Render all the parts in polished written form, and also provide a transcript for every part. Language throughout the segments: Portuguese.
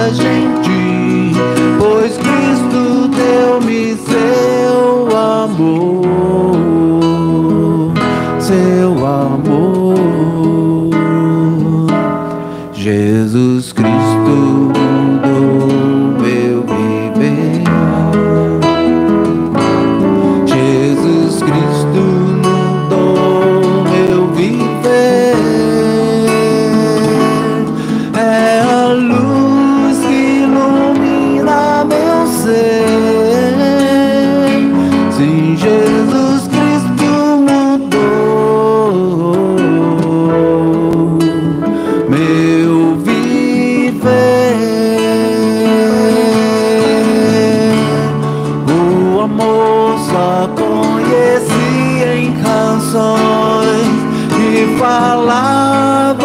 toda gente, pois Cristo deu-me seu amor, seu amor. Jesus Cristo mudou meu viver. Jesus Cristo mudou meu viver. É a luz que ilumina meu ser. Sim, Jesus Cristo mudou meu viver. O amor só conheci em canções que falavam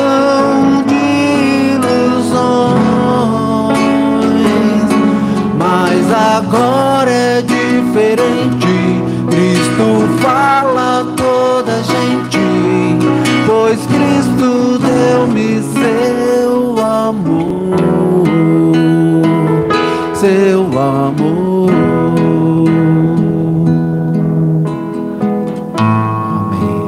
de ilusões, mas agora é diferente. Cristo fala a toda gente, pois Cristo deu-me seu amor, seu amor. Amém.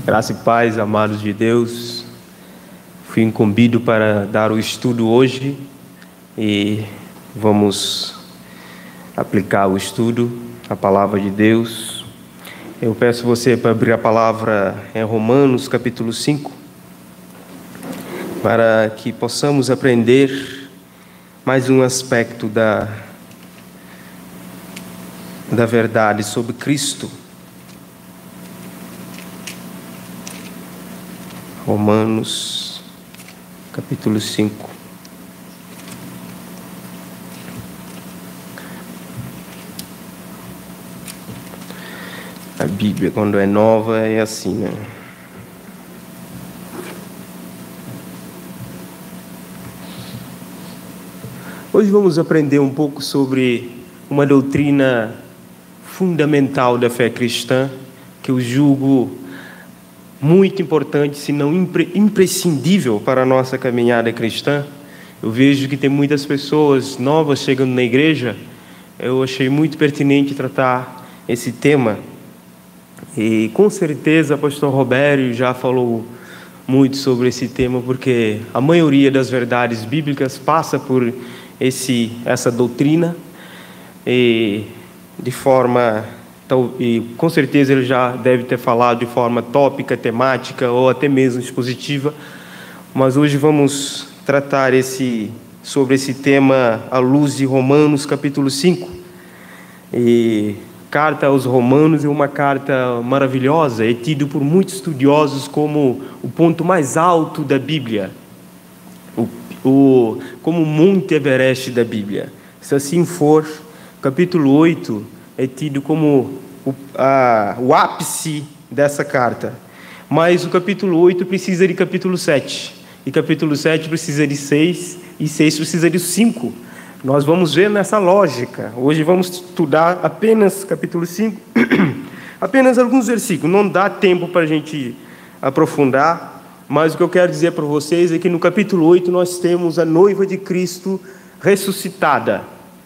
Graça e paz, amados de Deus. Fui incumbido para dar o estudo hoje e vamos aplicar o estudo, a palavra de Deus. Eu peço você para abrir a palavra em Romanos capítulo 5, para que possamos aprender mais um aspecto da verdade sobre Cristo. Romanos capítulo 5. A Bíblia, quando é nova, é assim, né? Hoje vamos aprender um pouco sobre uma doutrina fundamental da fé cristã, que eu julgo muito importante, se não imprescindível para a nossa caminhada cristã. Eu vejo que tem muitas pessoas novas chegando na igreja. Eu achei muito pertinente tratar esse tema. E com certeza o pastor Robério já falou muito sobre esse tema, porque a maioria das verdades bíblicas passa por essa doutrina, e com certeza ele já deve ter falado de forma tópica, temática ou até mesmo expositiva, mas hoje vamos tratar sobre esse tema à luz de Romanos capítulo 5. E carta aos Romanos é uma carta maravilhosa, é tido por muitos estudiosos como o ponto mais alto da Bíblia, como o Monte Everest da Bíblia. Se assim for, capítulo 8 é tido como o ápice dessa carta. Mas o capítulo 8 precisa de capítulo 7. E capítulo 7 precisa de 6. E 6 precisa de 5. Nós vamos ver nessa lógica. Hoje vamos estudar apenas capítulo 5. Apenas alguns versículos. Não dá tempo para a gente aprofundar. Mas o que eu quero dizer para vocês é que no capítulo 8 nós temos a noiva de Cristo ressuscitada,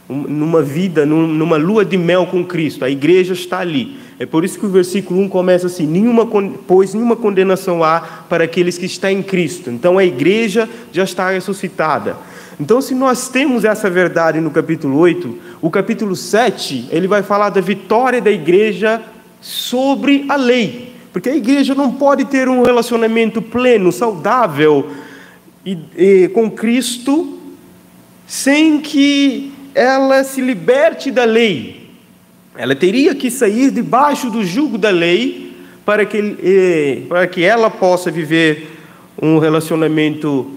numa vida, numa lua de mel com Cristo. A igreja está ali. É por isso que o versículo 1 começa assim: pois nenhuma condenação há para aqueles que estão em Cristo. Então a igreja já está ressuscitada. Então, se nós temos essa verdade no capítulo 8, o capítulo 7, ele vai falar da vitória da igreja sobre a lei. Porque a igreja não pode ter um relacionamento pleno, saudável com Cristo sem que ela se liberte da lei. Ela teria que sair debaixo do jugo da lei para que ela possa viver um relacionamento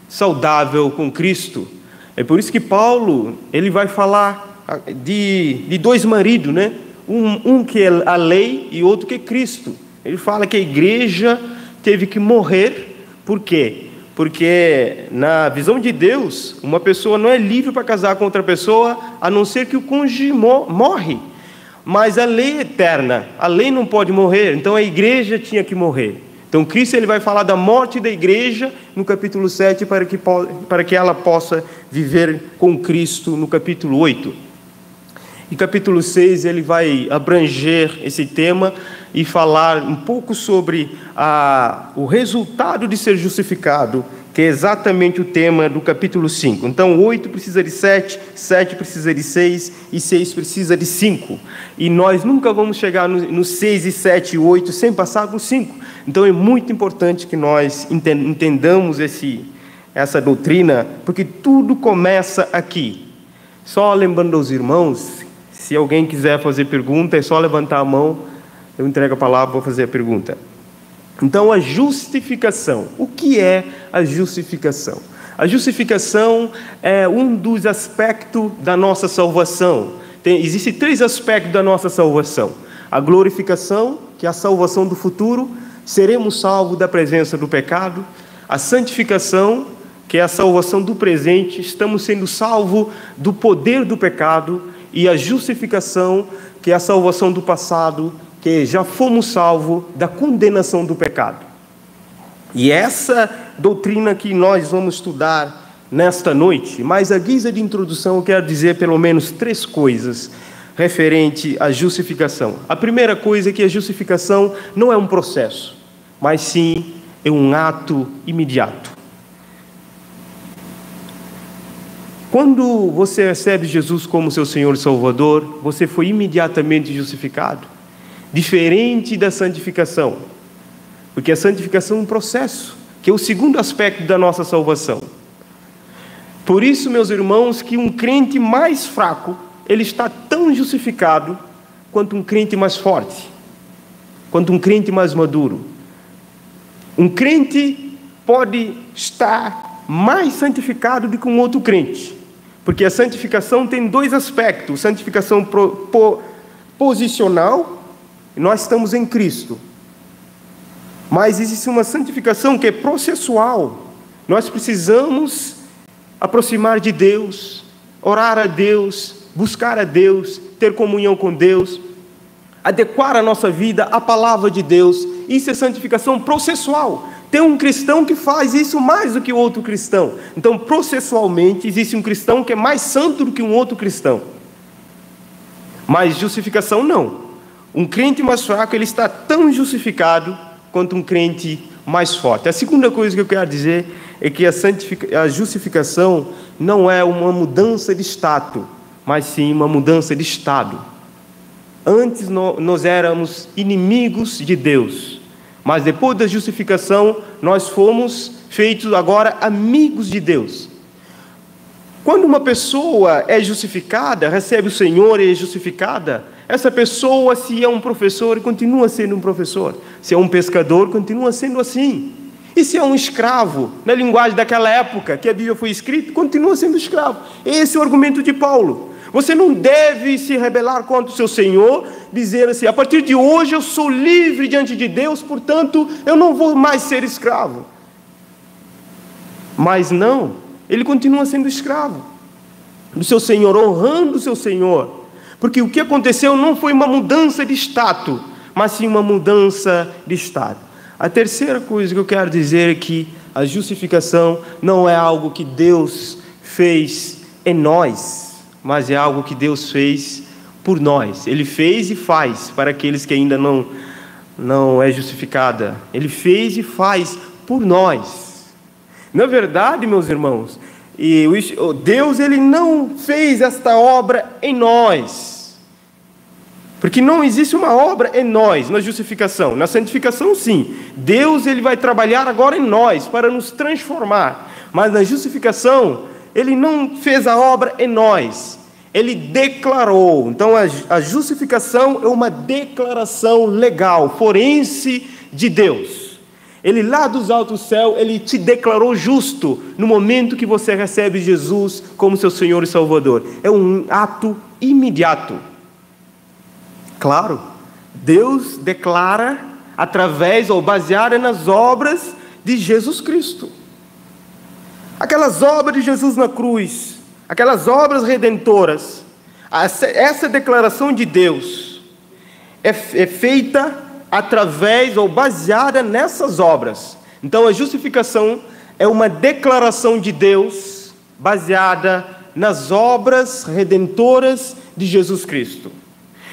saudável com Cristo. É por isso que Paulo ele vai falar de dois maridos, né? Um que é a lei e outro que é Cristo. Ele fala que a igreja teve que morrer. Por quê? Porque na visão de Deus, uma pessoa não é livre para casar com outra pessoa, a não ser que o cônjuge morre. Mas a lei é eterna, a lei não pode morrer, então a igreja tinha que morrer. Então Cristo ele vai falar da morte da igreja no capítulo 7 para que ela possa viver com Cristo no capítulo 8. E capítulo 6 ele vai abranger esse tema e falar um pouco sobre o resultado de ser justificado, que é exatamente o tema do capítulo 5. Então 8 precisa de 7, 7 precisa de 6 e 6 precisa de 5. E nós nunca vamos chegar no 6 e 7 e 8 sem passar por 5. Então é muito importante que nós entendamos essa doutrina, porque tudo começa aqui. Só lembrando aos irmãos, se alguém quiser fazer pergunta, é só levantar a mão, eu entrego a palavra para fazer a pergunta. Então, a justificação. O que é a justificação? A justificação é um dos aspectos da nossa salvação. Existem 3 aspectos da nossa salvação. A glorificação, que é a salvação do futuro, seremos salvos da presença do pecado. A santificação, que é a salvação do presente, estamos sendo salvos do poder do pecado. E a justificação, que é a salvação do passado, que já fomos salvos da condenação do pecado. E essa doutrina que nós vamos estudar nesta noite, mas à guisa de introdução eu quero dizer pelo menos 3 coisas referente à justificação. A primeira coisa é que a justificação não é um processo, mas sim é um ato imediato. Quando você recebe Jesus como seu Senhor e Salvador, você foi imediatamente justificado. Diferente da santificação. Porque a santificação é um processo, que é o segundo aspecto da nossa salvação. Por isso, meus irmãos, que um crente mais fraco, ele está tão justificado quanto um crente mais forte, quanto um crente mais maduro. Um crente pode estar mais santificado do que um outro crente. Porque a santificação tem 2 aspectos. Santificação posicional, nós estamos em Cristo. Mas existe uma santificação que é processual. Nós precisamos aproximar de Deus, orar a Deus, buscar a Deus, ter comunhão com Deus, adequar a nossa vida à palavra de Deus. Isso é santificação processual. Tem um cristão que faz isso mais do que o outro cristão. Então, processualmente, existe um cristão que é mais santo do que um outro cristão. Mas justificação não. Um crente mais fraco, ele está tão justificado quanto um crente mais forte. A segunda coisa que eu quero dizer é que a justificação não é uma mudança de status, mas sim uma mudança de estado. Antes nós éramos inimigos de Deus, mas depois da justificação nós fomos feitos agora amigos de Deus. Quando uma pessoa é justificada, recebe o Senhor e é justificada, essa pessoa, se é um professor, continua sendo um professor. Se é um pescador, continua sendo assim. E se é um escravo, na linguagem daquela época que a Bíblia foi escrita, continua sendo escravo. Esse é o argumento de Paulo. Você não deve se rebelar contra o seu Senhor, dizer assim, a partir de hoje eu sou livre diante de Deus, portanto eu não vou mais ser escravo. Mas não, ele continua sendo escravo do seu Senhor, honrando o seu Senhor. Porque o que aconteceu não foi uma mudança de status, mas sim uma mudança de estado. A terceira coisa que eu quero dizer é que a justificação não é algo que Deus fez em nós, mas é algo que Deus fez por nós. Ele fez e faz para aqueles que ainda não é justificada. Ele fez e faz por nós. Na verdade, meus irmãos, Deus ele não fez esta obra em nós. Porque não existe uma obra em nós, na justificação. Na santificação, sim. Deus ele vai trabalhar agora em nós para nos transformar. Mas na justificação, ele não fez a obra em nós. Ele declarou. Então, a justificação é uma declaração legal, forense de Deus. Ele lá dos altos céus, ele te declarou justo no momento que você recebe Jesus como seu Senhor e Salvador. É um ato imediato. Claro, Deus declara através ou baseada nas obras de Jesus Cristo. Aquelas obras de Jesus na cruz, aquelas obras redentoras, essa declaração de Deus é feita através ou baseada nessas obras. Então a justificação é uma declaração de Deus baseada nas obras redentoras de Jesus Cristo.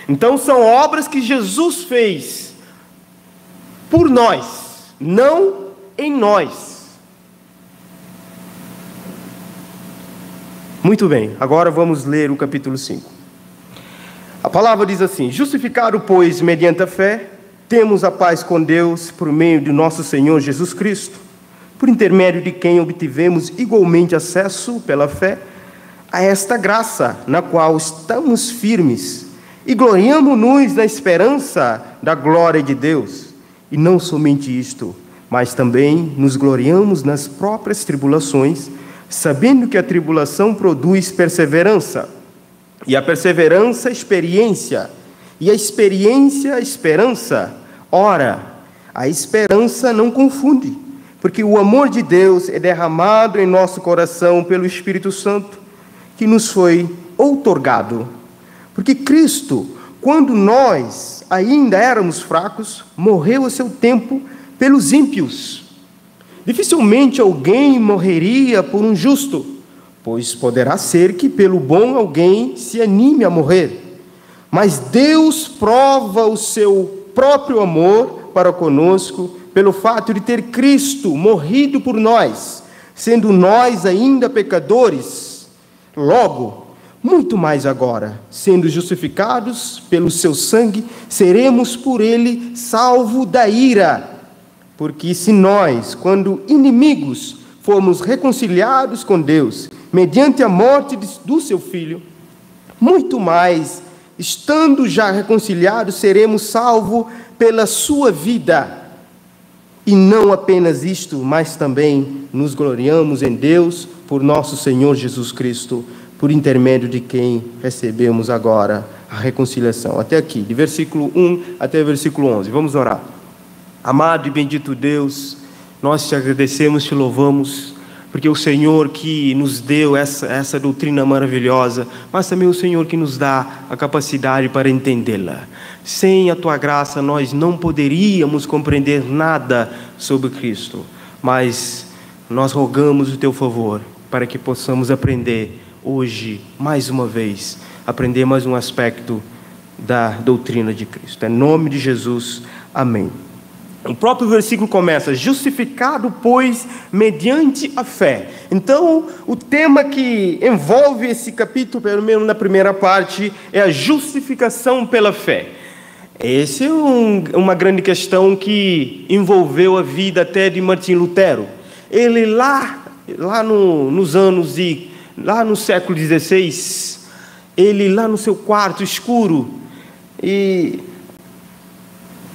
Então são obras que Jesus fez por nós, não em nós. Muito bem, agora vamos ler o capítulo 5. A palavra diz assim: justificado, pois, mediante a fé, temos a paz com Deus por meio de nosso Senhor Jesus Cristo, por intermédio de quem obtivemos igualmente acesso pela fé a esta graça, na qual estamos firmes e gloriamo-nos na esperança da glória de Deus. E não somente isto, mas também nos gloriamos nas próprias tribulações, sabendo que a tribulação produz perseverança, e a perseverança, experiência, e a experiência, esperança. Ora, a esperança não confunde, porque o amor de Deus é derramado em nosso coração pelo Espírito Santo, que nos foi outorgado. Porque Cristo, quando nós ainda éramos fracos, morreu a seu tempo pelos ímpios. Dificilmente alguém morreria por um justo, pois poderá ser que pelo bom alguém se anime a morrer. Mas Deus prova o seu próprio amor para conosco pelo fato de ter Cristo morrido por nós, sendo nós ainda pecadores. Logo, muito mais agora, sendo justificados pelo seu sangue, seremos por ele salvos da ira. Porque se nós, quando inimigos, fomos reconciliados com Deus, mediante a morte do seu Filho, muito mais, estando já reconciliados, seremos salvos pela sua vida. E não apenas isto, mas também nos gloriamos em Deus por nosso Senhor Jesus Cristo, por intermédio de quem recebemos agora a reconciliação. Até aqui, de versículo 1 até versículo 11. Vamos orar. Amado e bendito Deus, nós te agradecemos, te louvamos, porque o Senhor que nos deu essa doutrina maravilhosa, mas também o Senhor que nos dá a capacidade para entendê-la. Sem a tua graça, nós não poderíamos compreender nada sobre Cristo, mas nós rogamos o teu favor para que possamos aprender hoje, mais uma vez, aprender mais um aspecto da doutrina de Cristo. Em nome de Jesus, amém. O próprio versículo começa: justificado, pois, mediante a fé. Então, o tema que envolve esse capítulo, pelo menos na primeira parte, é a justificação pela fé. Essa é uma grande questão que envolveu a vida até de Martim Lutero. Ele lá no século XVI, ele lá no seu quarto escuro, e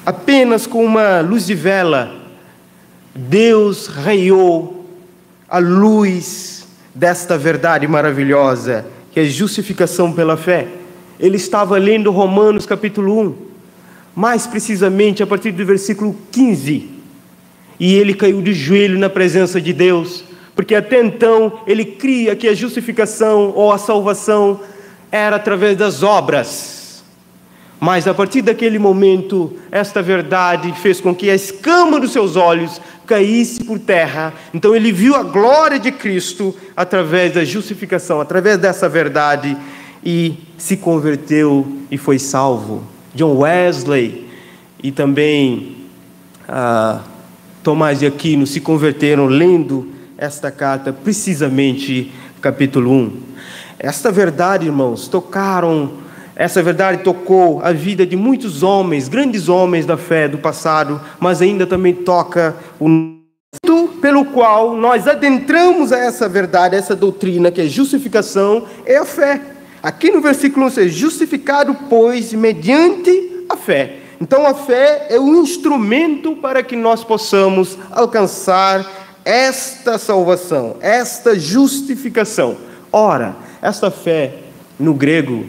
apenas com uma luz de vela, Deus raiou a luz desta verdade maravilhosa, que é justificação pela fé. Ele estava lendo Romanos capítulo 1, mais precisamente a partir do versículo 15, e ele caiu de joelho na presença de Deus, porque até então ele cria que a justificação ou a salvação era através das obras. Mas a partir daquele momento, esta verdade fez com que a escama dos seus olhos caísse por terra. Então ele viu a glória de Cristo através da justificação, através dessa verdade, e se converteu e foi salvo. John Wesley e também Tomás de Aquino se converteram lendo esta carta, precisamente capítulo 1. Esta verdade, irmãos, essa verdade tocou a vida de muitos homens, grandes homens da fé do passado, mas ainda também toca o pelo qual nós adentramos a essa verdade, essa doutrina, que é justificação, é a fé. Aqui no versículo 11, justificado, pois, mediante a fé. Então a fé é o instrumento para que nós possamos alcançar esta salvação, esta justificação. Ora, esta fé, no grego,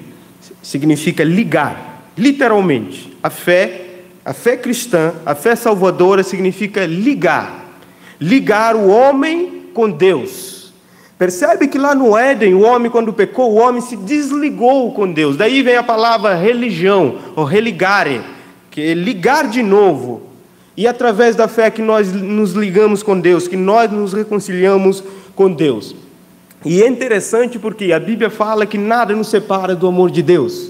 significa ligar, literalmente. A fé cristã, a fé salvadora significa ligar o homem com Deus. Percebe que lá no Éden, o homem, quando pecou, o homem se desligou com Deus. Daí vem a palavra religião, ou religare, que é ligar de novo. E através da fé que nós nos ligamos com Deus, que nós nos reconciliamos com Deus. E é interessante porque a Bíblia fala que nada nos separa do amor de Deus.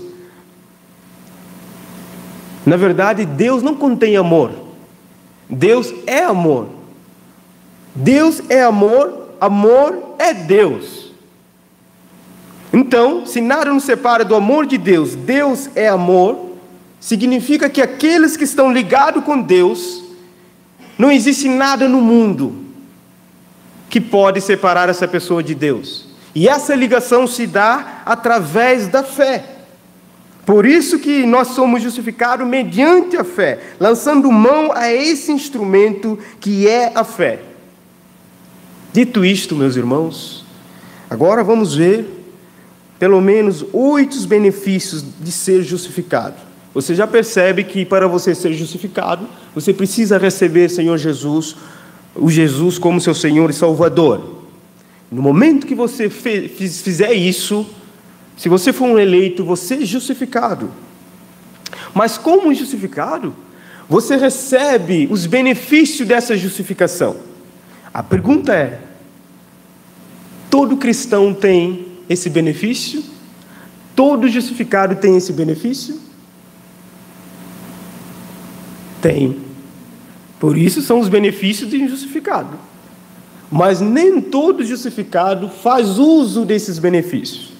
Na verdade, Deus não contém amor. Deus é amor. Deus é amor, amor é Deus. Então, se nada nos separa do amor de Deus, Deus é amor, significa que aqueles que estão ligados com Deus, não existe nada no mundo que pode separar essa pessoa de Deus. E essa ligação se dá através da fé. Por isso que nós somos justificados mediante a fé, lançando mão a esse instrumento que é a fé. Dito isto, meus irmãos, agora vamos ver pelo menos 8 benefícios de ser justificado. Você já percebe que para você ser justificado, você precisa receber Senhor Jesus, o Jesus como seu Senhor e Salvador. No momento que você fizer isso, se você for um eleito, você é justificado. Mas como justificado, você recebe os benefícios dessa justificação. A pergunta é: todo cristão tem esse benefício? Todo justificado tem esse benefício? Tem. Por isso são os benefícios de justificado. Mas nem todo justificado faz uso desses benefícios.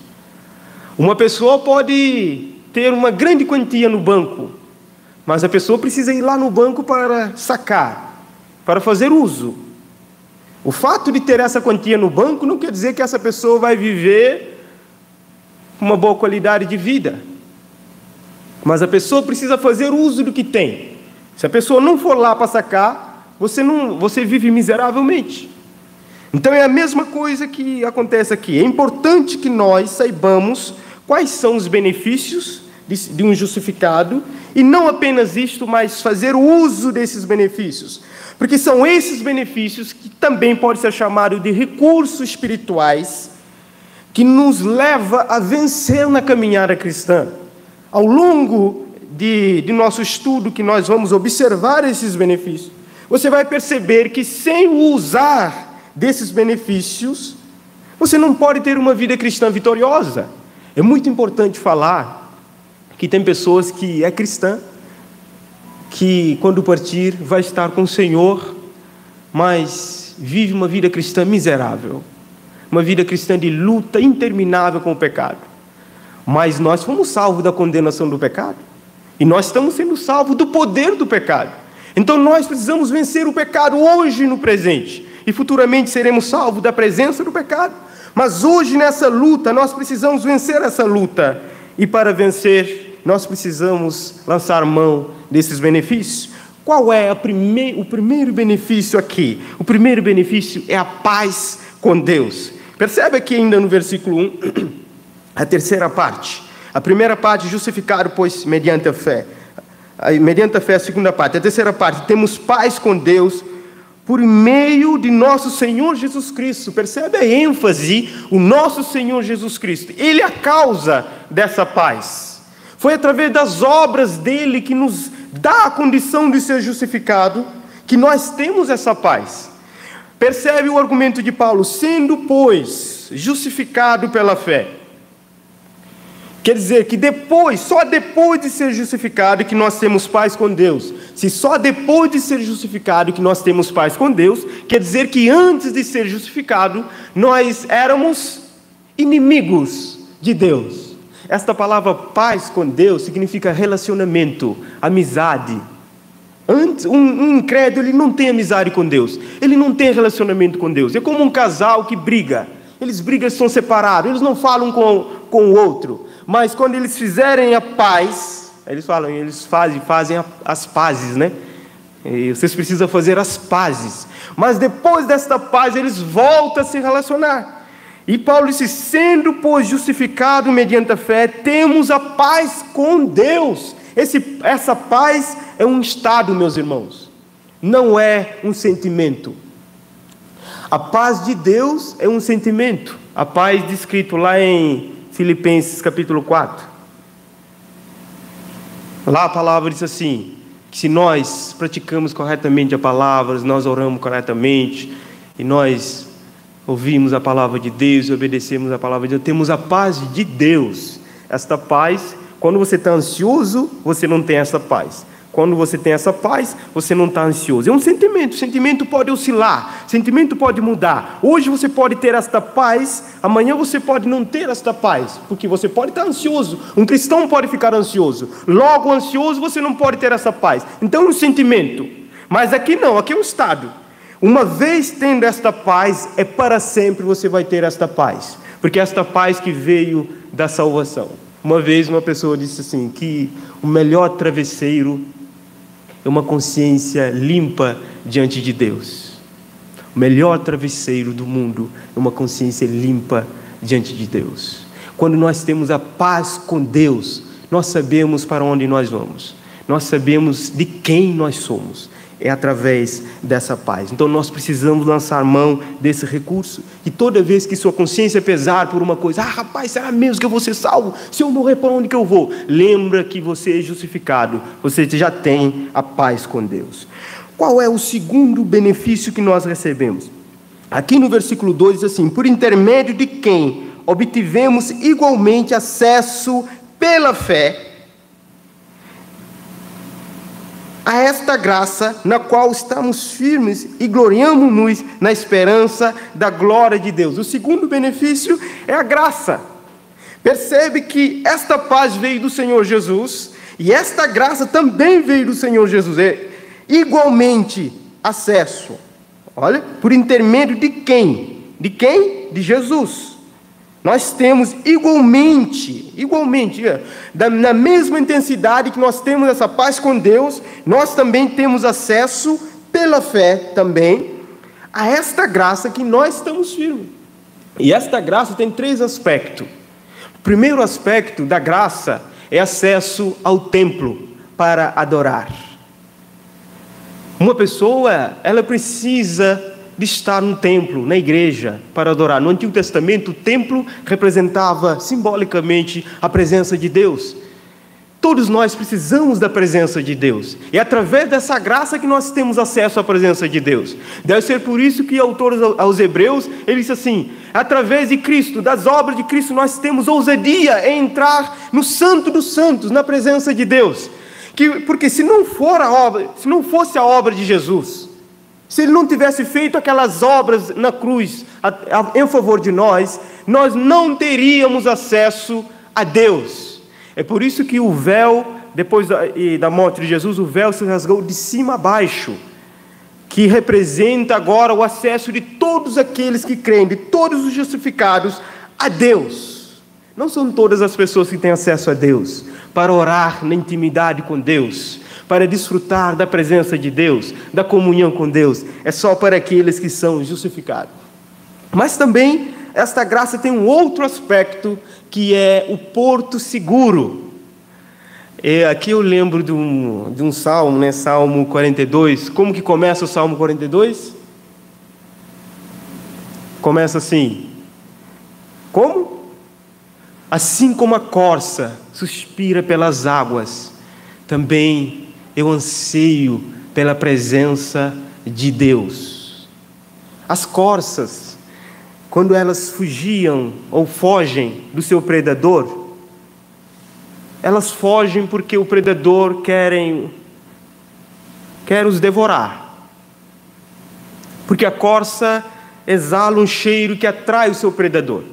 Uma pessoa pode ter uma grande quantia no banco, mas a pessoa precisa ir lá no banco para sacar, para fazer uso. O fato de ter essa quantia no banco não quer dizer que essa pessoa vai viver uma boa qualidade de vida. Mas a pessoa precisa fazer uso do que tem. Se a pessoa não for lá para sacar, você vive miseravelmente. Então é a mesma coisa que acontece aqui. É importante que nós saibamos quais são os benefícios de um justificado, e não apenas isto, mas fazer uso desses benefícios. Porque são esses benefícios que também podem ser chamados de recursos espirituais, que nos leva a vencer na caminhada cristã. Ao longo de nosso estudo, que nós vamos observar esses benefícios, você vai perceber que sem usar desses benefícios, você não pode ter uma vida cristã vitoriosa. É muito importante falar que tem pessoas que é cristã, que quando partir vai estar com o Senhor, mas vive uma vida cristã miserável, uma vida cristã de luta interminável com o pecado. Mas nós fomos salvos da condenação do pecado, e nós estamos sendo salvos do poder do pecado. Então nós precisamos vencer o pecado hoje no presente, e futuramente seremos salvos da presença do pecado. Mas hoje nessa luta, nós precisamos vencer essa luta, e para vencer, nós precisamos lançar mão desses benefícios. Qual é o primeiro benefício aqui? O primeiro benefício é a paz com Deus. Percebe aqui ainda no versículo 1, a terceira parte. A primeira parte, justificado, pois, mediante a fé. Mediante a fé, a segunda parte. A terceira parte, temos paz com Deus por meio de nosso Senhor Jesus Cristo. Percebe a ênfase? O nosso Senhor Jesus Cristo. Ele é a causa dessa paz. Foi através das obras dele que nos dá a condição de ser justificado, que nós temos essa paz. Percebe o argumento de Paulo? Sendo, pois, justificado pela fé. Quer dizer que só depois de ser justificado que nós temos paz com Deus. Se só depois de ser justificado que nós temos paz com Deus, quer dizer que antes de ser justificado, nós éramos inimigos de Deus. Esta palavra paz com Deus significa relacionamento, amizade. Antes, um incrédulo, ele não tem amizade com Deus, ele não tem relacionamento com Deus. É como um casal que briga. Eles brigam, são separados, eles não falam com o outro. Mas quando eles fizerem a paz, eles fazem as pazes, né? E vocês precisam fazer as pazes. Mas depois desta paz, eles voltam a se relacionar. E Paulo disse, sendo, pois, justificado mediante a fé, temos a paz com Deus. Essa paz é um estado, meus irmãos. Não é um sentimento. A paz de Deus é um sentimento. A paz descrito lá em Filipenses capítulo 4. Lá a palavra diz assim, que se nós praticamos corretamente a palavra, nós oramos corretamente, e nós ouvimos a palavra de Deus e obedecemos a palavra de Deus, temos a paz de Deus. Esta paz, quando você está ansioso, você não tem essa paz. Quando você tem essa paz, você não está ansioso. É um sentimento, o sentimento pode oscilar, o sentimento pode mudar. Hoje você pode ter esta paz, amanhã você pode não ter esta paz, porque você pode estar ansioso. Um cristão pode ficar ansioso. Logo, ansioso, você não pode ter essa paz. Então é um sentimento. Mas aqui não, aqui é um estado. Uma vez tendo esta paz, é para sempre você vai ter esta paz. Porque é esta paz que veio da salvação. Uma vez uma pessoa disse assim, que o melhor travesseiro é uma consciência limpa diante de Deus. O melhor travesseiro do mundo é uma consciência limpa diante de Deus. Quando nós temos a paz com Deus, nós sabemos para onde nós vamos. Nós sabemos de quem nós somos. É através dessa paz. Então nós precisamos lançar mão desse recurso. E toda vez que sua consciência pesar por uma coisa, rapaz, será mesmo que eu vou ser salvo? Se eu morrer, para onde que eu vou? Lembra que você é justificado. Você já tem a paz com Deus. Qual é o segundo benefício que nós recebemos? Aqui no versículo 2 diz assim, por intermédio de quem obtivemos igualmente acesso pela fé a esta graça na qual estamos firmes e gloriamo-nos na esperança da glória de Deus. O segundo benefício é a graça. Percebe que esta paz veio do Senhor Jesus e esta graça também veio do Senhor Jesus. É igualmente acesso. Olha, por intermédio de quem? De quem? De Jesus. Nós temos igualmente, na mesma intensidade que nós temos essa paz com Deus, nós também temos acesso, pela fé também, a esta graça que nós estamos firmes. E esta graça tem 3 aspectos. O primeiro aspecto da graça é acesso ao templo para adorar. Uma pessoa, ela precisa de estar no templo, na igreja, para adorar. No Antigo Testamento, o templo representava simbolicamente a presença de Deus. Todos nós precisamos da presença de Deus. É através dessa graça que nós temos acesso à presença de Deus. Deve ser por isso que o autor aos Hebreus, ele diz assim, através de Cristo, das obras de Cristo, nós temos ousadia em entrar no Santo dos Santos, na presença de Deus. Porque se não fosse a obra de Jesus, se Ele não tivesse feito aquelas obras na cruz em favor de nós, nós não teríamos acesso a Deus. É por isso que o véu, depois da morte de Jesus, o véu se rasgou de cima a baixo, que representa agora o acesso de todos aqueles que creem, de todos os justificados, a Deus. Não são todas as pessoas que têm acesso a Deus, para orar na intimidade com Deus, para desfrutar da presença de Deus, da comunhão com Deus. É só para aqueles que são justificados. Mas também esta graça tem um outro aspecto, que é o porto seguro. Aqui eu lembro de um salmo, né? Salmo 42. Como que começa o Salmo 42? Começa assim. Como? Assim como a corça suspira pelas águas, também eu anseio pela presença de Deus. As corças, quando elas fugiam ou fogem do seu predador, elas fogem porque o predador quer os devorar. Porque a corça exala um cheiro que atrai o seu predador.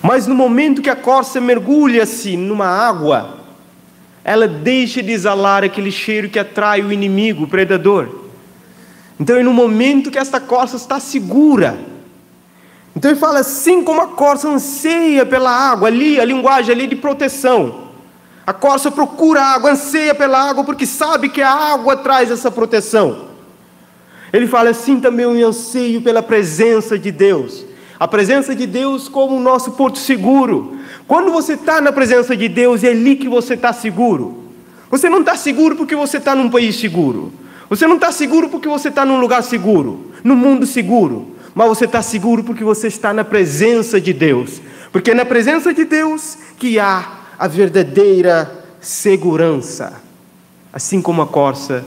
Mas no momento que a corça mergulha-se numa água, ela deixa de exalar aquele cheiro que atrai o inimigo, o predador. Então é no momento que esta corça está segura. Então ele fala assim como a corça anseia pela água, ali, a linguagem ali de proteção. A corça procura água, anseia pela água, porque sabe que a água traz essa proteção. Ele fala assim também, eu anseio pela presença de Deus. A presença de Deus como o nosso porto seguro. Quando você está na presença de Deus, é ali que você está seguro. Você não está seguro porque você está num país seguro. Você não está seguro porque você está num lugar seguro, num mundo seguro, mas você está seguro porque você está na presença de Deus. Porque é na presença de Deus que há a verdadeira segurança. Assim como a corça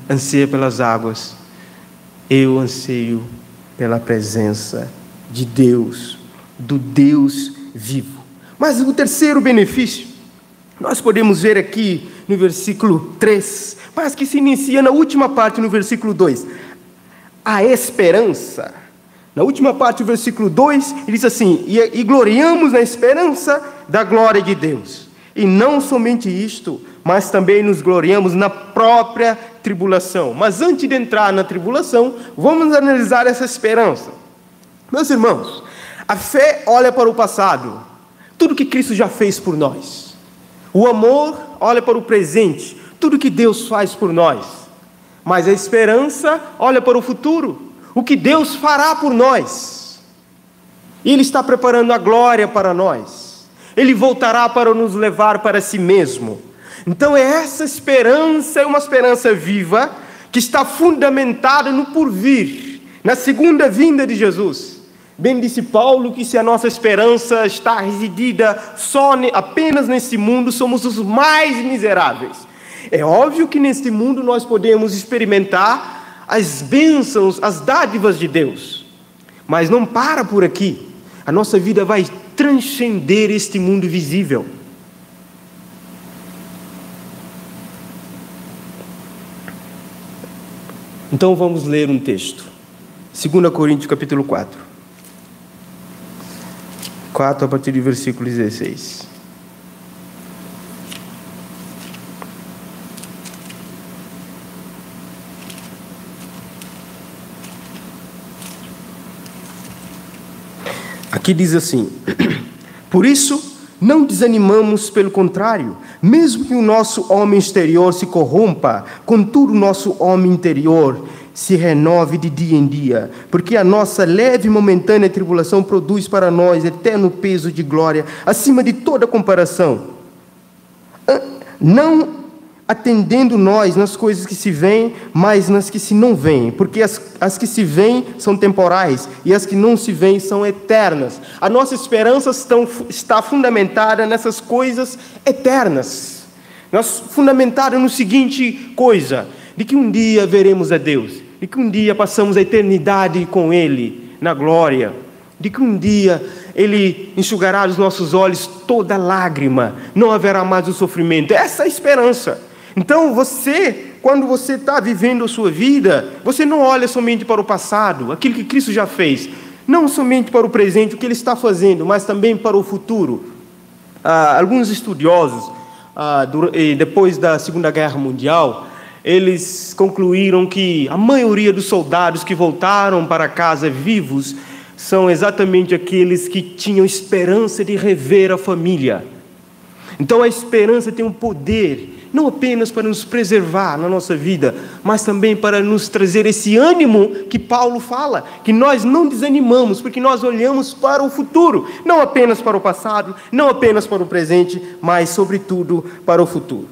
anseia pelas águas, eu anseio pela presença de Deus, do Deus vivo. Mas o terceiro benefício, nós podemos ver aqui no versículo 3, mas que se inicia na última parte, no versículo 2. A esperança. Na última parte do versículo 2, ele diz assim: e gloriamos na esperança da glória de Deus. E não somente isto, mas também nos gloriamos na própria tribulação. Mas antes de entrar na tribulação, vamos analisar essa esperança. Meus irmãos, a fé olha para o passado, tudo que Cristo já fez por nós. O amor olha para o presente, tudo que Deus faz por nós. Mas a esperança olha para o futuro, o que Deus fará por nós. Ele está preparando a glória para nós. Ele voltará para nos levar para si mesmo. Então essa esperança é uma esperança viva, que está fundamentada no porvir, na segunda vinda de Jesus. Bem disse Paulo que se a nossa esperança está residida apenas nesse mundo, somos os mais miseráveis. É óbvio que neste mundo nós podemos experimentar as bênçãos, as dádivas de Deus. Mas não para por aqui. A nossa vida vai transcender este mundo visível. Então vamos ler um texto. 2 Coríntios capítulo 4. 4 a partir do versículo 16. Aqui diz assim: por isso não desanimamos, pelo contrário, mesmo que o nosso homem exterior se corrompa, contudo o nosso homem interior se renove de dia em dia, porque a nossa leve e momentânea tribulação produz para nós eterno peso de glória, acima de toda comparação. Não atendendo nós nas coisas que se veem, mas nas que se não veem, porque as que se veem são temporais, e as que não se veem são eternas. A nossa esperança está fundamentada nessas coisas eternas. Fundamentada no seguinte coisa: de que um dia veremos a Deus, de que um dia passamos a eternidade com Ele, na glória, de que um dia Ele enxugará dos nossos olhos toda lágrima, não haverá mais o sofrimento. Essa é a esperança. Então quando você está vivendo a sua vida, você não olha somente para o passado, aquilo que Cristo já fez, não somente para o presente, o que Ele está fazendo, mas também para o futuro. Alguns estudiosos, depois da Segunda Guerra Mundial, eles concluíram que a maioria dos soldados que voltaram para casa vivos são exatamente aqueles que tinham esperança de rever a família. Então a esperança tem um poder, não apenas para nos preservar na nossa vida, mas também para nos trazer esse ânimo que Paulo fala, que nós não desanimamos, porque nós olhamos para o futuro, não apenas para o passado, não apenas para o presente, mas sobretudo para o futuro.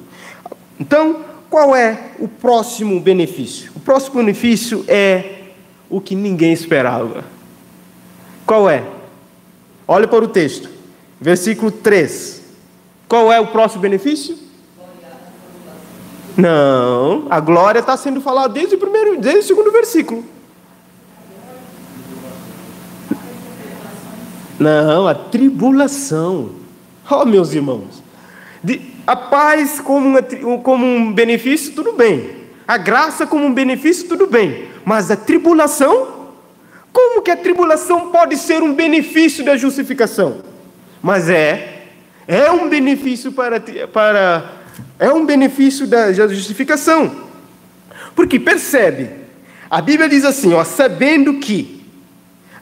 Então, qual é o próximo benefício? O próximo benefício é o que ninguém esperava. Qual é? Olha para o texto, versículo 3. Qual é o próximo benefício? Não, a glória está sendo falada desde o segundo versículo. Não, a tribulação. Oh, meus irmãos, a paz como um benefício, tudo bem. A graça como um benefício, tudo bem. Mas a tribulação, como que a tribulação pode ser um benefício da justificação? Mas é um benefício é um benefício da justificação. Porque percebe, a Bíblia diz assim, sabendo que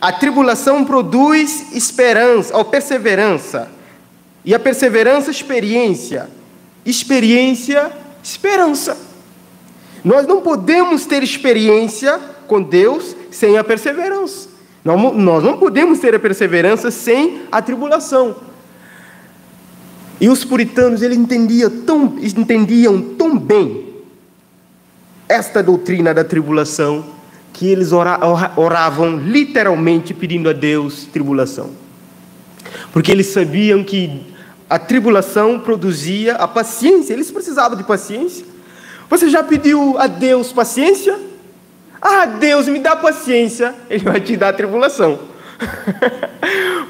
a tribulação produz esperança, ou perseverança, e a perseverança, experiência, esperança. Nós não podemos ter experiência com Deus sem a perseverança. Nós não podemos ter a perseverança sem a tribulação. E os puritanos, eles entendiam tão bem esta doutrina da tribulação, que eles oravam literalmente pedindo a Deus tribulação. Porque eles sabiam que a tribulação produzia a paciência, eles precisavam de paciência. Você já pediu a Deus paciência? Ah, Deus me dá paciência, Ele vai te dar a tribulação.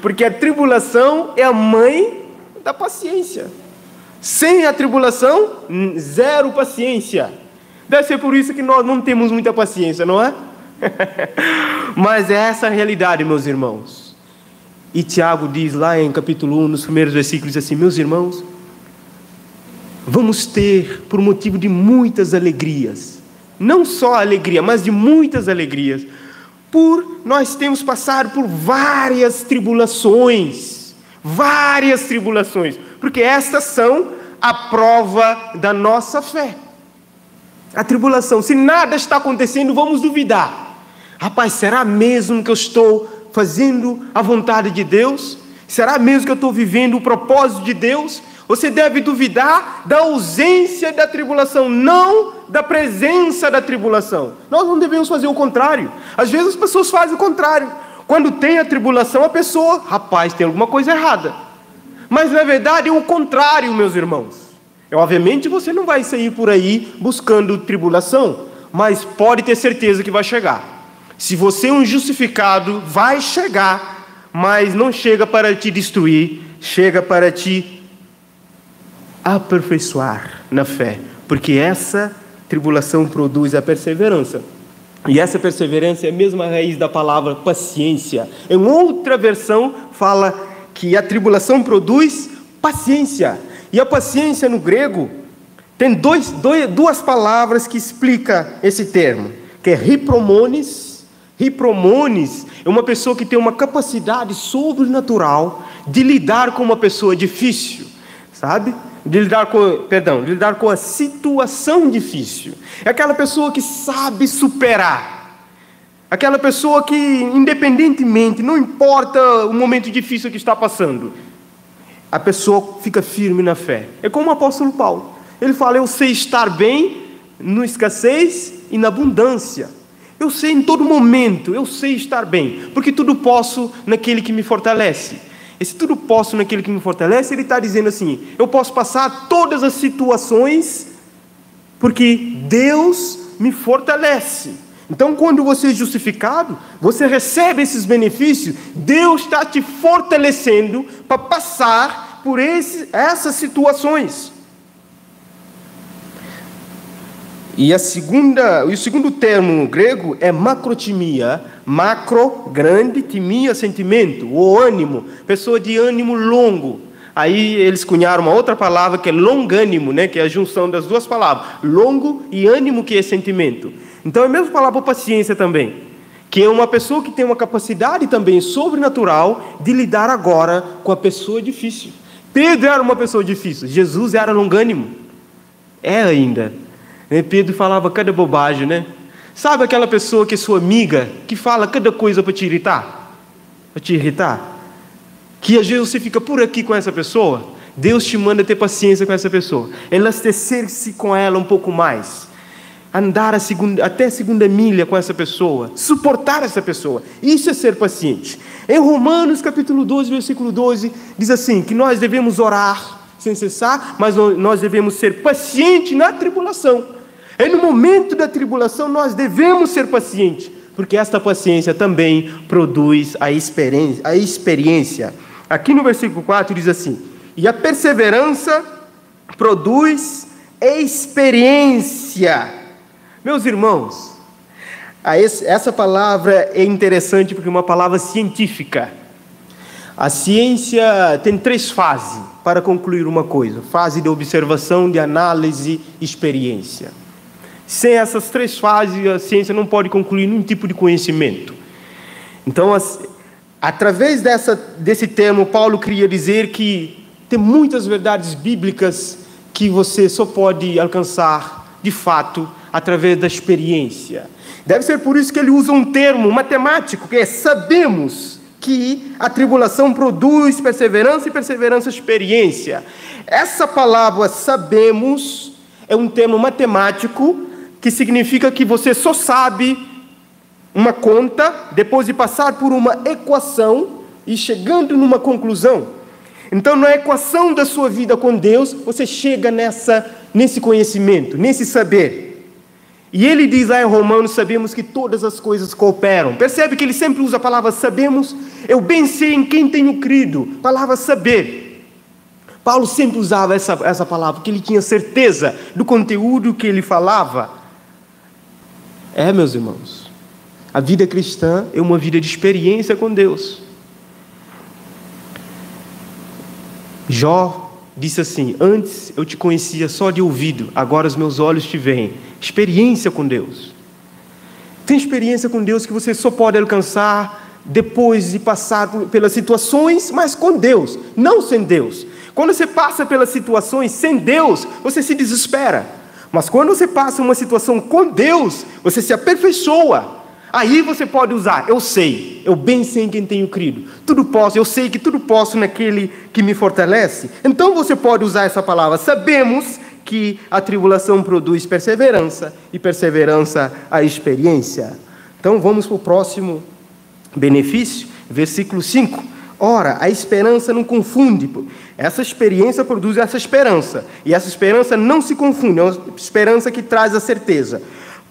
Porque a tribulação é a mãe da paciência. Sem a tribulação, zero paciência. Deve ser por isso que nós não temos muita paciência, não é? Mas é essa a realidade, meus irmãos. E Tiago diz lá em capítulo 1, nos primeiros versículos, assim: meus irmãos, vamos ter, por motivo de muitas alegrias, não só alegria, mas de muitas alegrias, nós temos passado por várias tribulações, porque estas são a prova da nossa fé. A tribulação, se nada está acontecendo, vamos duvidar. Rapaz, será mesmo que eu estou fazendo a vontade de Deus? Será mesmo que eu estou vivendo o propósito de Deus? Você deve duvidar da ausência da tribulação, não da presença da tribulação. Nós não devemos fazer o contrário. Às vezes as pessoas fazem o contrário. Quando tem a tribulação, a pessoa, rapaz, tem alguma coisa errada. Mas na verdade é o contrário, meus irmãos. Obviamente você não vai sair por aí buscando tribulação, mas pode ter certeza que vai chegar. Se você é um justificado, vai chegar, mas não chega para te destruir, chega para te aperfeiçoar na fé, porque essa tribulação produz a perseverança. E essa perseverança é a mesma raiz da palavra paciência. Em outra versão fala que a tribulação produz paciência. E a paciência no grego tem duas palavras que explicam esse termo, que é hipromones. Hipromones é uma pessoa que tem uma capacidade sobrenatural de lidar com uma pessoa difícil, sabe? De lidar com a situação difícil. É aquela pessoa que sabe superar. Aquela pessoa que, independentemente, não importa o momento difícil que está passando, a pessoa fica firme na fé. É como o apóstolo Paulo. Ele fala: eu sei estar bem na escassez e na abundância. Eu sei em todo momento, eu sei estar bem, porque tudo posso naquele que me fortalece. Esse tudo posso naquele que me fortalece, ele está dizendo assim: eu posso passar todas as situações, porque Deus me fortalece. Então, quando você é justificado, você recebe esses benefícios, Deus está te fortalecendo para passar por essas situações. E o segundo termo grego é macrotimia. Macro, grande, timia, sentimento, ou ânimo, pessoa de ânimo longo. Aí eles cunharam uma outra palavra que é longânimo, né? Que é a junção das duas palavras, longo e ânimo, que é sentimento. Então é a mesma palavra paciência também, que é uma pessoa que tem uma capacidade também sobrenatural de lidar agora com a pessoa difícil. Pedro era uma pessoa difícil, Jesus era longânimo. É ainda. Pedro falava cada bobagem, né? Sabe aquela pessoa que é sua amiga, que fala cada coisa para te irritar? Que às vezes você fica por aqui com essa pessoa, Deus te manda ter paciência com essa pessoa, elastecer-se com ela um pouco mais, andar até a segunda milha com essa pessoa, suportar essa pessoa. Isso é ser paciente. Em Romanos capítulo 12, versículo 12, diz assim, que nós devemos orar sem cessar, mas nós devemos ser pacientes na tribulação. E no momento da tribulação nós devemos ser pacientes, porque esta paciência também produz a experiência. Aqui no versículo 4 diz assim: e a perseverança produz experiência. Meus irmãos, essa palavra é interessante porque é uma palavra científica. A ciência tem 3 fases para concluir uma coisa: fase de observação, de análise, experiência. Sem essas 3 fases, a ciência não pode concluir nenhum tipo de conhecimento. Então, através desse termo, Paulo queria dizer que tem muitas verdades bíblicas que você só pode alcançar, de fato, através da experiência. Deve ser por isso que ele usa um termo matemático, que é sabemos que a tribulação produz perseverança e perseverança experiência. Essa palavra sabemos é um termo matemático que significa que você só sabe uma conta depois de passar por uma equação e chegando numa conclusão. Então, na equação da sua vida com Deus, você chega nesse conhecimento, nesse saber. E ele diz lá em Romanos, sabemos que todas as coisas cooperam. Percebe que ele sempre usa a palavra sabemos? Eu bem sei em quem tenho crido. Palavra saber. Paulo sempre usava essa palavra, porque ele tinha certeza do conteúdo que ele falava. Meus irmãos, a vida cristã é uma vida de experiência com Deus. Jó disse assim: antes eu te conhecia só de ouvido, agora os meus olhos te veem. Experiência com Deus. Tem experiência com Deus que você só pode alcançar depois de passar pelas situações, mas com Deus, não sem Deus. Quando você passa pelas situações sem Deus, você se desespera. Mas quando você passa uma situação com Deus, você se aperfeiçoa. Aí você pode usar, eu sei, eu bem sei em quem tenho crido. Tudo posso, eu sei que tudo posso naquele que me fortalece. Então você pode usar essa palavra. Sabemos que a tribulação produz perseverança, e perseverança a experiência. Então vamos para o próximo benefício, versículo 5. Ora, a esperança não confunde. Essa experiência produz essa esperança, e essa esperança não se confunde, é uma esperança que traz a certeza.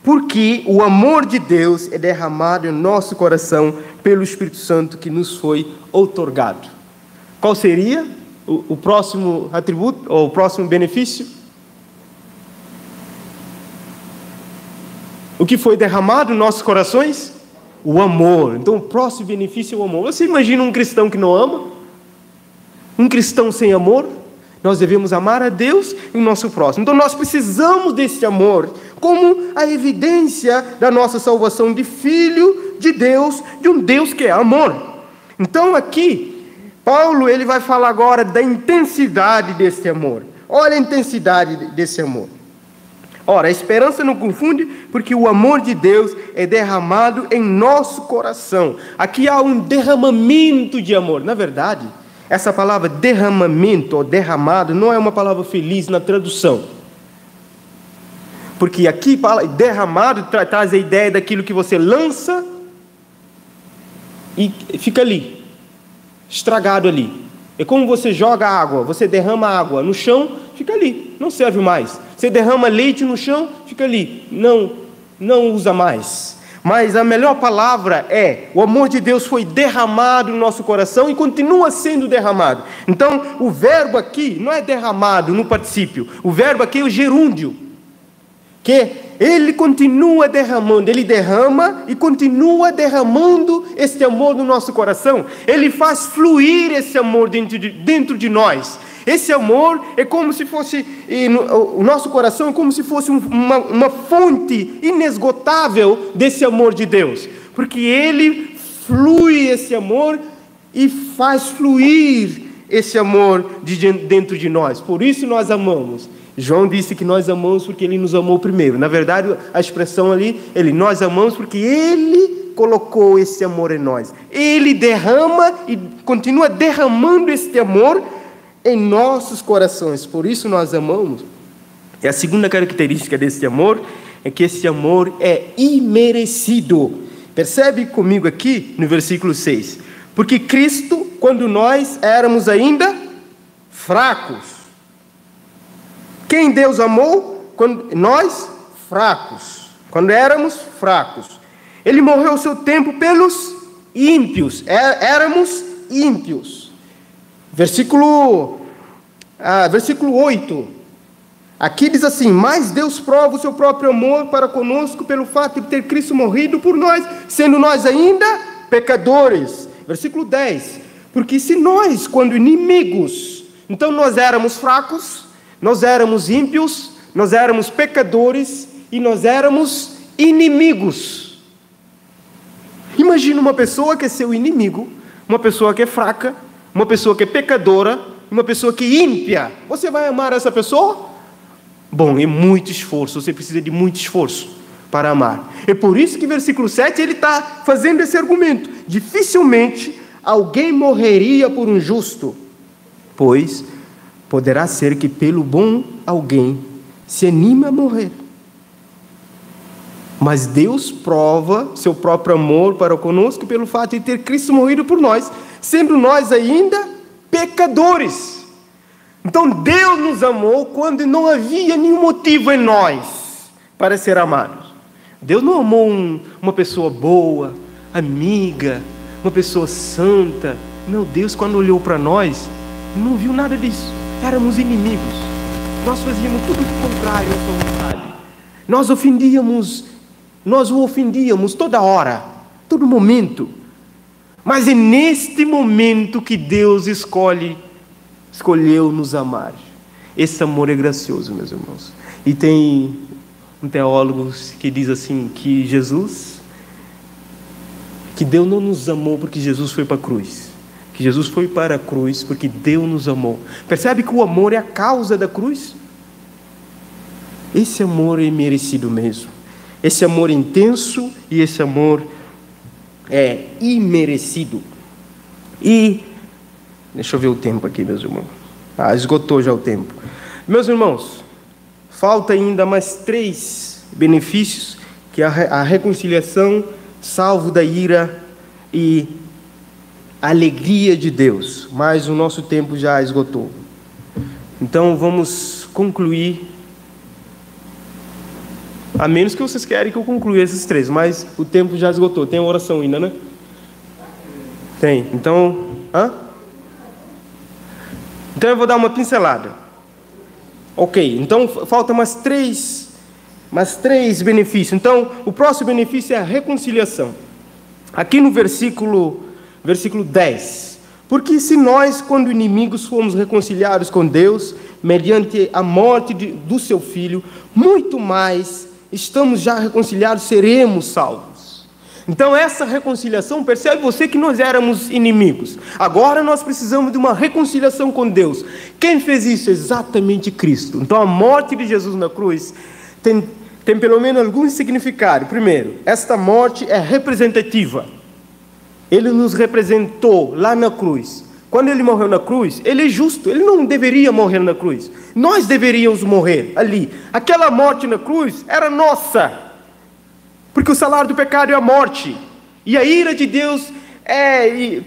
Porque o amor de Deus é derramado em nosso coração pelo Espírito Santo que nos foi outorgado. Qual seria o próximo atributo, ou o próximo benefício? O que foi derramado em nossos corações? O amor. Então o próximo benefício é o amor. Você imagina um cristão que não ama? Um cristão sem amor? Nós devemos amar a Deus e o nosso próximo. Então nós precisamos desse amor como a evidência da nossa salvação de filho de Deus, de um Deus que é amor. Então aqui, Paulo ele vai falar agora da intensidade desse amor. Olha a intensidade desse amor. Ora, a esperança não confunde, porque o amor de Deus é derramado em nosso coração. Aqui há um derramamento de amor. Na verdade, essa palavra derramamento ou derramado não é uma palavra feliz na tradução. Porque aqui, derramado, traz a ideia daquilo que você lança e fica ali, estragado ali. É como você joga água, você derrama água no chão, fica ali, não serve mais. Você derrama leite no chão, fica ali, não usa mais. Mas a melhor palavra é: o amor de Deus foi derramado no nosso coração e continua sendo derramado. Então, o verbo aqui não é derramado no particípio, o verbo aqui é o gerúndio, que ele continua derramando, ele derrama e continua derramando esse amor no nosso coração. Ele faz fluir esse amor dentro de nós. Esse amor é como se fosse, o nosso coração é como se fosse uma fonte inesgotável desse amor de Deus, porque ele flui esse amor e faz fluir esse amor dentro de nós. Por isso nós amamos. João disse que nós amamos porque ele nos amou primeiro. Na verdade, a expressão ali, nós amamos porque ele colocou esse amor em nós. Ele derrama e continua derramando esse amor em nossos corações. Por isso nós amamos. E a segunda característica desse amor é que esse amor é imerecido. Percebe comigo aqui no versículo 6. Porque Cristo, quando nós éramos ainda fracos. Quem Deus amou? Quando nós fracos. Quando éramos fracos. Ele morreu o seu tempo pelos ímpios. Éramos ímpios. Versículo 8. Aqui diz assim: mas Deus prova o seu próprio amor para conosco pelo fato de ter Cristo morrido por nós, sendo nós ainda pecadores. Versículo 10. Porque se nós, quando inimigos, então nós éramos fracos, nós éramos ímpios, nós éramos pecadores e nós éramos inimigos. Imagina uma pessoa que é seu inimigo, uma pessoa que é fraca, uma pessoa que é pecadora, uma pessoa que é ímpia. Você vai amar essa pessoa? Bom, é muito esforço, você precisa de muito esforço para amar. É por isso que versículo 7 ele está fazendo esse argumento. Dificilmente alguém morreria por um justo, pois poderá ser que pelo bom alguém se anime a morrer. Mas Deus prova seu próprio amor para conosco pelo fato de ter Cristo morrido por nós, sendo nós ainda pecadores. Então Deus nos amou quando não havia nenhum motivo em nós para ser amados. Deus não amou uma pessoa boa, amiga, uma pessoa santa. Não, Deus, quando olhou para nós, não viu nada disso. Éramos inimigos. Nós fazíamos tudo o contrário à sua vontade. Nós o ofendíamos toda hora, todo momento. Mas é neste momento que Deus escolheu nos amar. Esse amor é gracioso, meus irmãos. E tem um teólogo que diz assim, que Deus não nos amou porque Jesus foi para a cruz. Que Jesus foi para a cruz porque Deus nos amou. Percebe que o amor é a causa da cruz? Esse amor é merecido mesmo. Esse amor é intenso e esse amor é imerecido. E deixa eu ver o tempo aqui, meus irmãos. Esgotou já o tempo. Meus irmãos, falta ainda mais 3 benefícios, que é a reconciliação, salvo da ira e a alegria de Deus. Mas o nosso tempo já esgotou. Então vamos concluir. A menos que vocês querem que eu conclua esses 3, mas o tempo já esgotou. Tem oração ainda, né? Tem. Então, Então eu vou dar uma pincelada. Ok, então falta mais três benefícios. Então, o próximo benefício é a reconciliação. Aqui no versículo 10. Porque se nós, quando inimigos, fomos reconciliados com Deus, mediante a morte do seu Filho, muito mais estamos já reconciliados, seremos salvos. Então essa reconciliação, percebe você que nós éramos inimigos. Agora nós precisamos de uma reconciliação com Deus. Quem fez isso? Exatamente Cristo. Então a morte de Jesus na cruz tem pelo menos algum significado. Primeiro, esta morte é representativa. Ele nos representou lá na cruz. Quando ele morreu na cruz, ele é justo, ele não deveria morrer na cruz. Nós deveríamos morrer ali. Aquela morte na cruz era nossa. Porque o salário do pecado é a morte. E a ira de Deus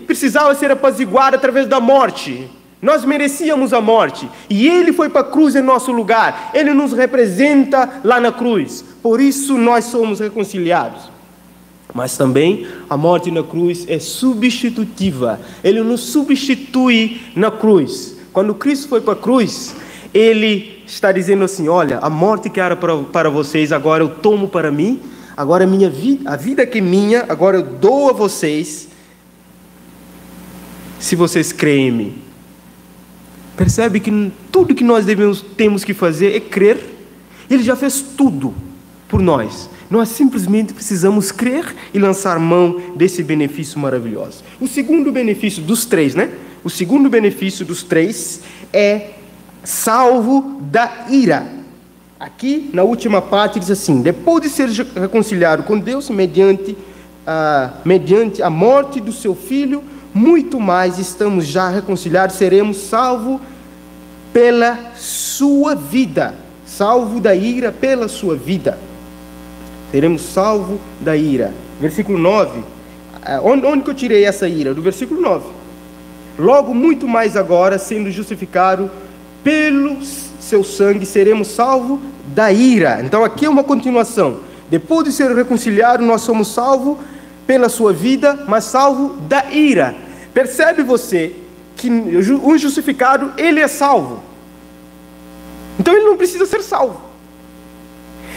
precisava ser apaziguada através da morte. Nós merecíamos a morte. E ele foi para a cruz em nosso lugar. Ele nos representa lá na cruz. Por isso nós somos reconciliados. Mas também a morte na cruz é substitutiva. Ele nos substitui na cruz. Quando Cristo foi para a cruz, ele está dizendo assim: olha, a morte que era para vocês, agora eu tomo para mim. Agora a vida que é minha, agora eu dou a vocês, se vocês creem em mim. Percebe que tudo que nós temos que fazer é crer. Ele já fez tudo por nós. Nós simplesmente precisamos crer e lançar mão desse benefício maravilhoso. O segundo benefício dos 3, né? O segundo benefício dos 3 é salvo da ira. Aqui, na última parte, diz assim: depois de ser reconciliado com Deus mediante a morte do seu Filho, muito mais estamos já reconciliados, seremos salvos pela sua vida. Salvo da ira pela sua vida. Seremos salvos da ira. Versículo 9. Onde que eu tirei essa ira? Do versículo 9. Logo, muito mais agora, sendo justificado pelo seu sangue, seremos salvos da ira. Então aqui é uma continuação. Depois de ser reconciliados, nós somos salvos pela sua vida, mas salvos da ira. Percebe você que o justificado, ele é salvo. Então ele não precisa ser salvo.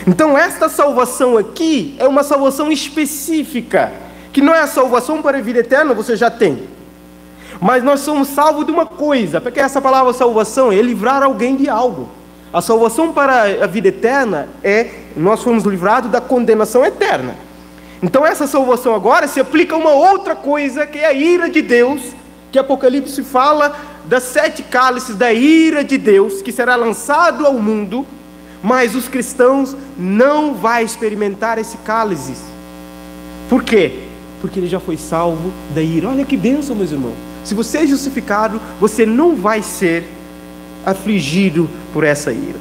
Então esta salvação aqui é uma salvação específica, que não é a salvação para a vida eterna, você já tem. Mas nós somos salvos de uma coisa, porque essa palavra salvação é livrar alguém de algo. A salvação para a vida eterna nós fomos livrados da condenação eterna. Então essa salvação agora se aplica a uma outra coisa, que é a ira de Deus, que Apocalipse fala das 7 cálices da ira de Deus, que será lançado ao mundo, mas os cristãos não vão experimentar esse cálice. Por quê? Porque ele já foi salvo da ira. Olha que bênção, meus irmãos. Se você é justificado, você não vai ser afligido por essa ira.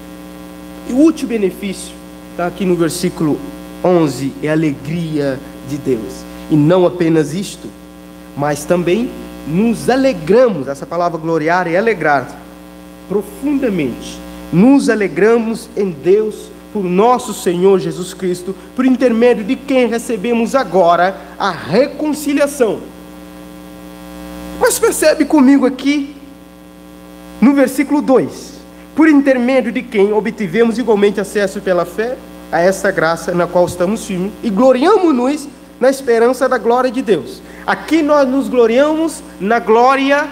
E o último benefício está aqui no versículo 11 é a alegria de Deus. E não apenas isto, mas também nos alegramos. Essa palavra gloriar é alegrar profundamente. Nos alegramos em Deus por nosso Senhor Jesus Cristo, por intermédio de quem recebemos agora a reconciliação. Mas percebe comigo aqui, no versículo 2, por intermédio de quem obtivemos igualmente acesso pela fé a essa graça na qual estamos firmes e gloriamo-nos na esperança da glória de Deus. Aqui nós nos gloriamos na glória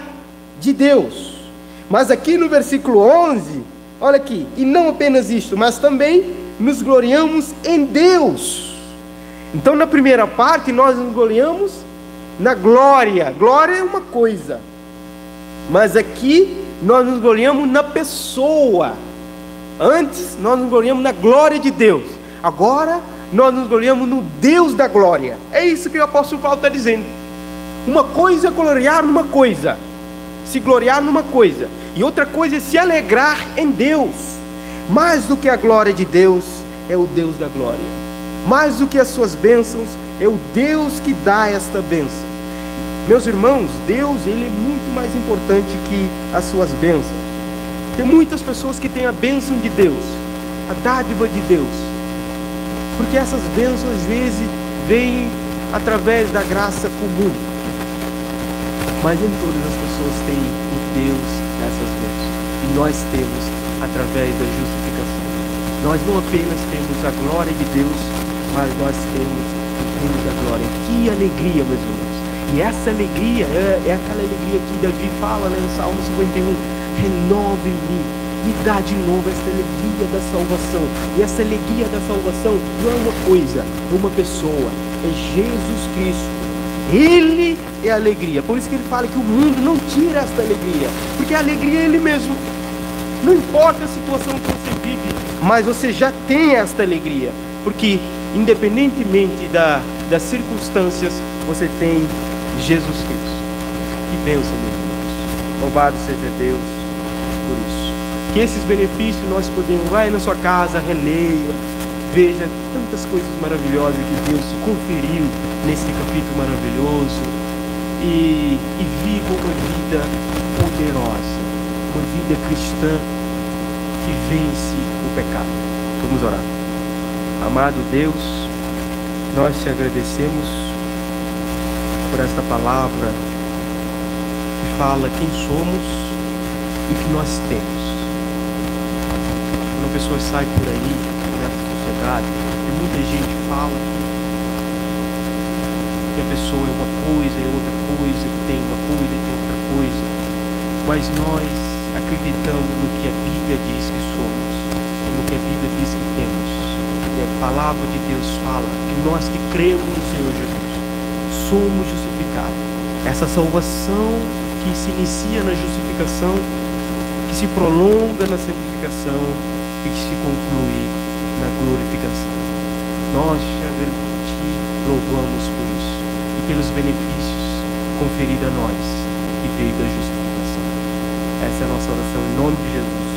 de Deus. Mas aqui no versículo 11, olha aqui, e não apenas isto, mas também nos gloriamos em Deus. Então na primeira parte nós nos gloriamos na glória. Glória é uma coisa, mas aqui nós nos gloriamos na pessoa. Antes nós nos gloriamos na glória de Deus, agora nós nos gloriamos no Deus da glória. É isso que o apóstolo Paulo está dizendo. Uma coisa é gloriar numa coisa, se gloriar numa coisa, e outra coisa é se alegrar em Deus. Mais do que a glória de Deus é o Deus da glória. Mais do que as suas bênçãos é o Deus que dá esta bênção. Meus irmãos, Deus, Ele é muito mais importante que as suas bênçãos. Tem muitas pessoas que têm a bênção de Deus, a dádiva de Deus, porque essas bênçãos às vezes vêm através da graça comum, mas nem todas as pessoas têm o Deus dessas bênçãos, e nós temos através da justificação. Nós não apenas temos a glória de Deus, mas nós temos o Deus da glória. Que alegria, meus irmãos! E essa alegria é aquela alegria que Davi fala, né, no Salmo 51, renove em mim, me dá de novo essa alegria da salvação. E essa alegria da salvação não é uma coisa, é uma pessoa, é Jesus Cristo. Ele é a alegria. Por isso que ele fala que o mundo não tira essa alegria, porque a alegria é Ele mesmo. Não importa a situação que você vive, mas você já tem esta alegria, porque independentemente das circunstâncias, você tem Jesus Cristo. Que bênção, meus irmãos. Louvado seja Deus por isso. Que esses benefícios nós podemos, vai na sua casa, releia, veja tantas coisas maravilhosas que Deus conferiu nesse capítulo maravilhoso, e viva uma vida poderosa, uma vida cristã que vence o pecado. Vamos orar. Amado Deus, nós te agradecemos por esta palavra que fala quem somos e o que nós temos. Quando a pessoa sai por aí nessa sociedade, e muita gente fala que a pessoa é uma coisa, é outra coisa, que tem uma coisa e tem outra coisa, mas nós acreditamos no que a Bíblia diz que somos, no que a Bíblia diz que temos. E a palavra de Deus fala que nós que cremos no Senhor Jesus somos justificados. Essa salvação que se inicia na justificação, que se prolonga na santificação e que se conclui na glorificação. Nós te louvamos por isso e pelos benefícios conferidos a nós que veio da justificação. Essa é a nossa oração em nome de Jesus.